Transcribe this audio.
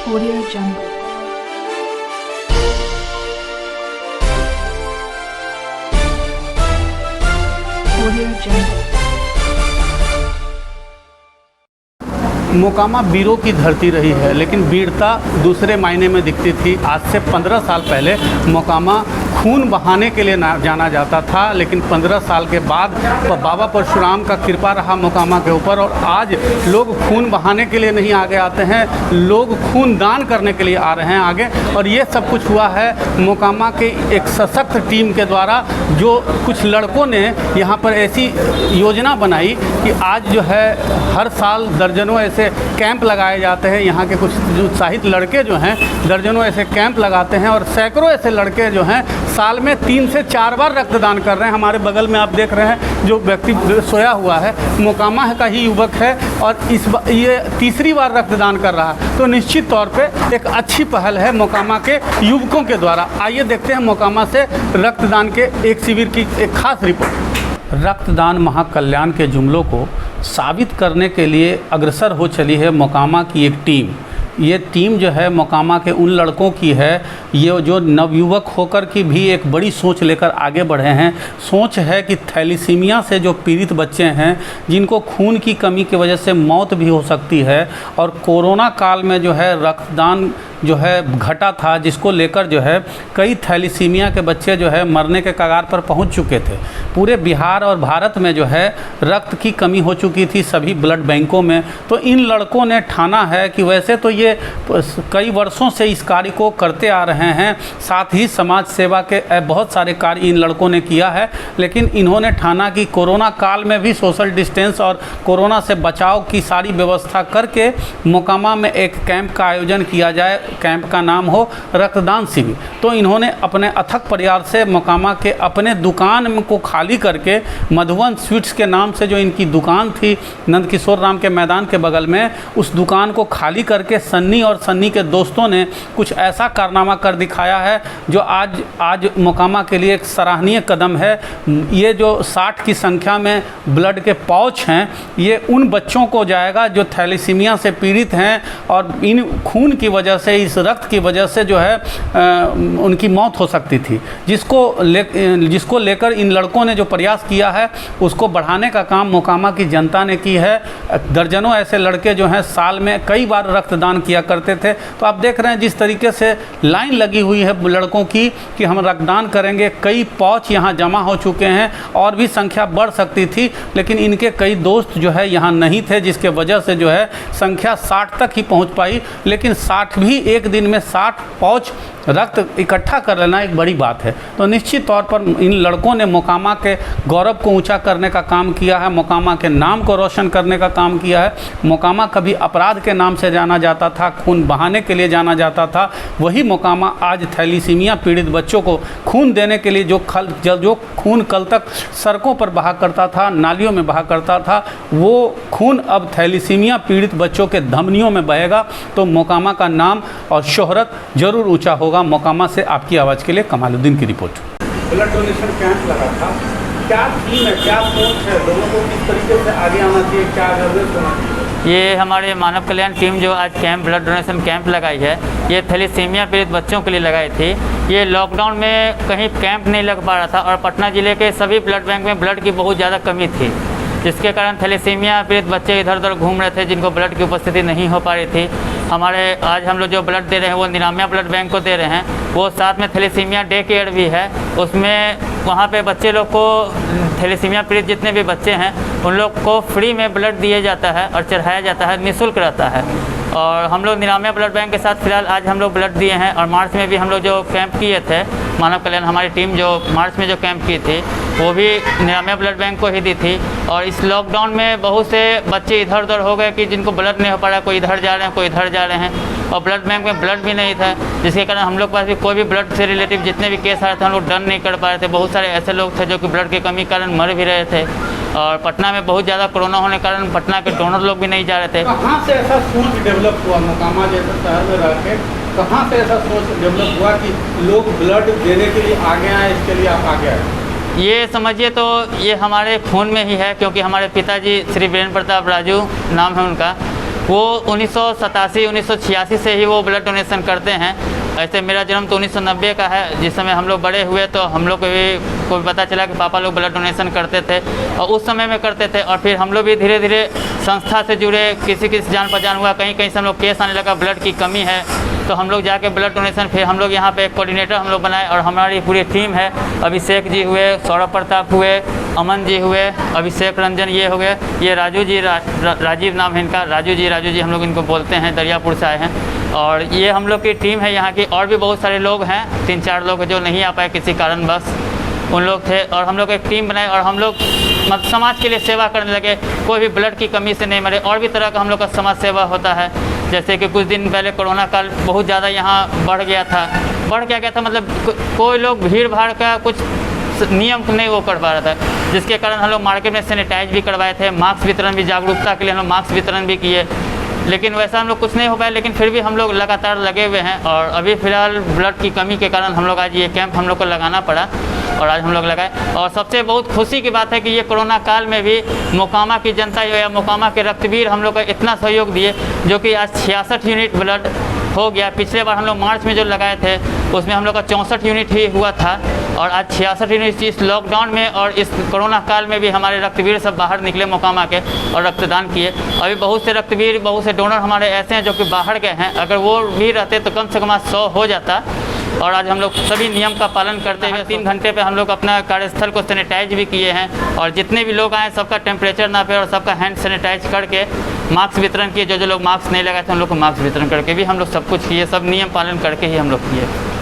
Audio Jungle. Audio Jungle. Mokama वीरों की धरती रही है, लेकिन वीरता दूसरे मायने में दिखती थी। आज से 15 साल पहले मोकामा खून बहाने के लिए जाना जाता था, लेकिन 15 साल के बाद बाबा परशुराम का कृपा रहा मोकामा के ऊपर और आज लोग खून बहाने के लिए नहीं आगे आते हैं, लोग खून दान करने के लिए आ रहे हैं आगे। और ये सब कुछ हुआ है मोकामा के एक सशक्त टीम के द्वारा, जो कुछ लड़कों ने यहाँ पर ऐसी योजना बनाई कि आज जो है हर साल दर्जनों ऐसे कैंप लगाए जाते हैं। यहाँ के कुछ जो उत्साहित लड़के जो हैं दर्जनों ऐसे कैंप लगाते हैं और सैकड़ों ऐसे लड़के जो हैं साल में 3 से 4 बार रक्तदान कर रहे हैं। हमारे बगल में आप देख रहे हैं जो व्यक्ति सोया हुआ है, मोकामा का ही युवक है और ये तीसरी बार रक्तदान कर रहा है। तो निश्चित तौर पे एक अच्छी पहल है मोकामा के युवकों के द्वारा। आइए देखते हैं मोकामा से रक्तदान के एक शिविर की एक खास रिपोर्ट। रक्तदान महाकल्याण के जुमलों को साबित करने के लिए अग्रसर हो चली है मोकामा की एक टीम। ये टीम जो है मोकामा के उन लड़कों की है, ये जो नवयुवक होकर की भी एक बड़ी सोच लेकर आगे बढ़े हैं। सोच है कि थैलीसीमिया से जो पीड़ित बच्चे हैं, जिनको खून की कमी की वजह से मौत भी हो सकती है, और कोरोना काल में जो है रक्तदान जो है घटा था, जिसको लेकर जो है कई थैलीसीमिया के बच्चे जो है मरने के कगार पर पहुंच चुके थे। पूरे बिहार और भारत में जो है रक्त की कमी हो चुकी थी सभी ब्लड बैंकों में। तो इन लड़कों ने ठाना है कि वैसे तो ये कई वर्षों से इस कार्य को करते आ रहे हैं, साथ ही समाज सेवा के बहुत सारे कार्य इन लड़कों ने किया है, लेकिन इन्होंने ठाना कि कोरोना काल में भी सोशल डिस्टेंस और कोरोना से बचाव की सारी व्यवस्था करके मोकामा में एक कैंप का आयोजन किया जाए। कैंप का नाम हो रक्तदान शिविर। तो इन्होंने अपने अथक प्रयास से मोकामा के अपने दुकान को खाली करके, मधुवन स्वीट्स के नाम से जो इनकी दुकान थी नंद किशोर राम के मैदान के बगल में, उस दुकान को खाली करके सन्नी और सन्नी के दोस्तों ने कुछ ऐसा कारनामा कर दिखाया है जो आज मोकामा के लिए एक सराहनीय कदम है। ये जो 60 की संख्या में ब्लड के पाउच हैं, ये उन बच्चों को जाएगा जो थैलीसीमिया से पीड़ित हैं और इन खून की वजह से, इस रक्त की वजह से जो है उनकी मौत हो सकती थी। जिसको लेकर इन लड़कों ने जो प्रयास किया है उसको बढ़ाने का काम मोकामा की जनता ने की है। दर्जनों ऐसे लड़के जो हैं साल में कई बार रक्तदान किया करते थे। तो आप देख रहे हैं जिस तरीके से लाइन लगी हुई है लड़कों की कि हम रक्तदान करेंगे। कई पाउच यहाँ जमा हो चुके हैं और भी संख्या बढ़ सकती थी, लेकिन इनके कई दोस्त जो है यहाँ नहीं थे, जिसके वजह से जो है संख्या 60 तक ही पहुँच पाई। लेकिन 60 भी एक दिन में 60 पाउच रक्त इकट्ठा कर लेना एक बड़ी बात है। तो निश्चित तौर पर इन लड़कों ने मोकामा के गौरव को ऊंचा करने का काम किया है, मोकामा के नाम को रोशन करने का काम किया है। मोकामा कभी अपराध के नाम से जाना जाता था, खून बहाने के लिए जाना जाता था, वही मोकामा आज थैलीसीमिया पीड़ित बच्चों को खून देने के लिए जो खून कल तक सड़कों पर बहा करता था, नालियों में बहा करता था, वो खून अब थैलीसीमिया पीड़ित बच्चों के धमनियों में बहेगा। तो मोकामा का नाम और शोहरत जरूर ऊंचा होगा। मोकामा से आपकी आवाज़ के लिए कमालुद्दीन की रिपोर्ट। ब्लड डोनेशन कैंप लगा था, क्या थीम है, क्या सोच है, लोगों को किस तरीके से आगे आना चाहिए, क्या अवेयरनेस होना चाहिए? ये हमारे मानव कल्याण टीम जो आज ब्लड डोनेशन कैंप लगाई है, ये थैलीसीमिया पीड़ित बच्चों के लिए लगाई थी। ये लॉकडाउन में कहीं कैंप नहीं लग पा रहा था और पटना ज़िले के सभी ब्लड बैंक में ब्लड की बहुत ज़्यादा कमी थी, जिसके कारण थैलीसीमिया पीड़ित बच्चे इधर उधर घूम रहे थे, जिनको ब्लड की उपस्थिति नहीं हो पा रही थी। हमारे आज हम लोग जो ब्लड दे रहे हैं वो निरामिया ब्लड बैंक को दे रहे हैं। वो साथ में थैलीसीमिया डे केयर भी है, उसमें वहाँ पे बच्चे लोग को, थैलीसीमिया पीड़ित जितने भी बच्चे हैं उन लोग को फ्री में ब्लड दिया जाता है और चढ़ाया जाता है, निःशुल्क रहता है। और हम लोग निरामिया ब्लड बैंक के साथ फिलहाल आज हम लोग ब्लड दिए हैं और मार्च में भी हम लोग जो कैंप किए थे, मानव कल्याण हमारी टीम जो मार्च में जो कैंप की थी वो भी निरामिया ब्लड बैंक को ही दी थी। और इस लॉकडाउन में बहुत से बच्चे इधर उधर हो गए कि जिनको ब्लड नहीं हो पा रहा, कोई इधर जा रहे हैं, कोई इधर जा रहे हैं, और ब्लड बैंक में ब्लड भी नहीं था, जिसके कारण हम लोग के पास भी कोई भी ब्लड से रिलेटिव जितने भी केस आ रहे थे हम लोग डन नहीं कर पा रहे थे। बहुत सारे ऐसे लोग थे जो कि ब्लड की कमी के कारण मर भी रहे थे। और पटना में बहुत ज़्यादा कोरोना होने के कारण पटना के डोनर लोग भी नहीं जा रहे थे। कहाँ से ऐसा सोच डेवलप हुआ मोकामा जैसे शहर में रह के, कहाँ से ऐसा सोच डेवलप हुआ कि लोग ब्लड देने के लिए आगे आए, इसके लिए आप आगे आए? ये समझिए तो ये हमारे खून में ही है, क्योंकि हमारे पिताजी श्री वीरेंद्र प्रताप राजू नाम है उनका, वो 1987-1986 से ही वो ब्लड डोनेशन करते हैं। ऐसे मेरा जन्म तो 1990 का है, जिस समय हम लोग बड़े हुए तो हम लोग को भी पता चला कि पापा लोग ब्लड डोनेशन करते थे और उस समय में करते थे। और फिर हम लोग भी धीरे धीरे संस्था से जुड़े, किसी जान पहचान हुआ, कहीं कहीं से हम लोग केस आने लगा ब्लड की कमी है, तो हम लोग जाके ब्लड डोनेशन, फिर हम लोग यहाँ पे एक कोऑर्डिनेटर हम लोग बनाए और हमारी पूरी टीम है। अभिषेक जी हुए, सौरभ प्रताप हुए, अमन जी हुए, अभिषेक रंजन ये हो गए, ये राजू जी, राजीव नाम है इनका, राजू जी हम लोग इनको बोलते हैं, दरियापुर से आए हैं। और ये हम लोग की टीम है यहाँ की। और भी बहुत सारे लोग हैं, 3-4 लोग जो नहीं आ पाए किसी कारणवश, उन लोग थे। और हम लोग एक टीम बनाए और हम लोग समाज के लिए सेवा करने लगे, कोई भी ब्लड की कमी से नहीं मरे। और भी तरह का हम लोग का समाज सेवा होता है, जैसे कि कुछ दिन पहले कोरोना काल बहुत ज़्यादा यहाँ बढ़ गया था मतलब कोई लोग भीड़ भाड़ का कुछ नियम नहीं वो कर पा रहा था, जिसके कारण हम लोग मार्केट में सैनिटाइज भी करवाए थे, मास्क वितरण भी, जागरूकता के लिए हम लोग मास्क वितरण भी किए। लेकिन वैसा हम लोग कुछ नहीं हो पाया, लेकिन फिर भी हम लोग लगातार लगे हुए हैं। और अभी फ़िलहाल ब्लड की कमी के कारण हम लोग आज ये कैंप हम लोग को लगाना पड़ा और आज हम लोग लगाए। और सबसे बहुत खुशी की बात है कि ये कोरोना काल में भी मोकामा की जनता या मोकामा के रक्तवीर हम लोग का इतना सहयोग दिए, जो कि आज 66 यूनिट ब्लड हो गया। पिछले बार हम लोग मार्च में जो लगाए थे उसमें हम लोग का 64 यूनिट ही हुआ था और आज 66 यूनिट। इस लॉकडाउन में और इस कोरोना काल में भी हमारे रक्तवीर सब बाहर निकले मोकामा के और रक्तदान किए। अभी बहुत से रक्तवीर, बहुत से डोनर हमारे ऐसे हैं जो कि बाहर गए हैं, अगर वो भी रहते तो कम से कम 100 हो जाता। और आज हम लोग सभी नियम का पालन करते हुए 3 घंटे पे हम लोग अपना कार्यस्थल को सैनिटाइज भी किए हैं और जितने भी लोग आए सबका टेम्परेचर नापे और सबका हैंड सैनिटाइज करके मास्क वितरण किए। जो लोग मास्क नहीं लगाए थे उन लोग को मास्क वितरण करके भी हम लोग सब कुछ किए, सब नियम पालन करके ही हम लोग किए।